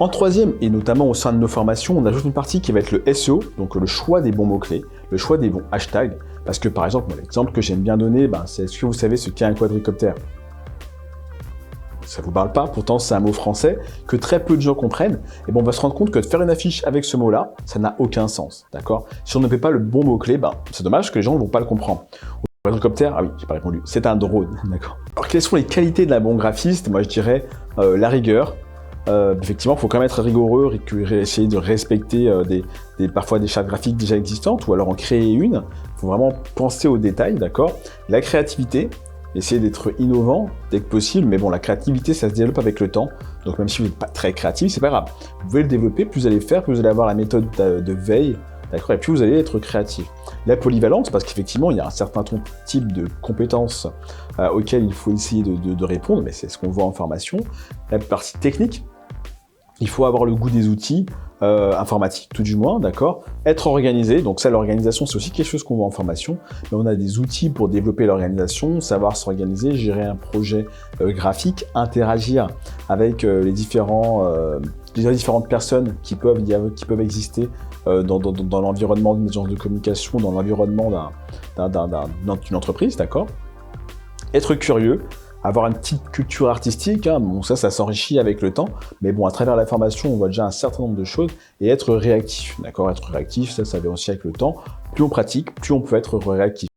En troisième, et notamment au sein de nos formations, on ajoute une partie qui va être le SEO, donc le choix des bons mots-clés, le choix des bons hashtags. Parce que par exemple, l'exemple que j'aime bien donner, c'est est-ce que vous savez ce qu'est un quadricoptère? Ça vous parle pas, pourtant c'est un mot français que très peu de gens comprennent, et on va se rendre compte que de faire une affiche avec ce mot-là, ça n'a aucun sens, d'accord? Si on ne fait pas le bon mot-clé, c'est dommage que les gens ne vont pas le comprendre. Quadricoptère, ah oui, j'ai pas répondu, c'est un drone, d'accord? Alors quelles sont les qualités d'un bon graphiste? Moi je dirais la rigueur. Effectivement, il faut quand même être rigoureux, essayer de respecter parfois des chartes graphiques déjà existantes, ou alors en créer une. Il faut vraiment penser aux détails, d'accord? La créativité, essayer d'être innovant dès que possible, mais bon, la créativité, ça se développe avec le temps, donc même si vous n'êtes pas très créatif, c'est pas grave. Vous pouvez le développer, plus vous allez faire, plus vous allez avoir la méthode de veille, d'accord, et plus vous allez être créatif. La polyvalence, parce qu'effectivement, il y a un certain type de compétences auxquelles il faut essayer de répondre, mais c'est ce qu'on voit en formation. La partie technique, il faut avoir le goût des outils informatiques, tout du moins, d'accord. Être organisé, donc ça, l'organisation, c'est aussi quelque chose qu'on voit en formation, mais on a des outils pour développer l'organisation, savoir s'organiser, gérer un projet graphique, interagir avec les différentes personnes qui peuvent exister dans l'environnement d'une agence de communication, dans l'environnement d'une entreprise, d'accord. Être curieux, avoir une petite culture artistique, bon ça s'enrichit avec le temps, mais bon, à travers la formation, on voit déjà un certain nombre de choses, et être réactif, d'accord. Être réactif, ça vient aussi avec le temps. Plus on pratique, plus on peut être réactif.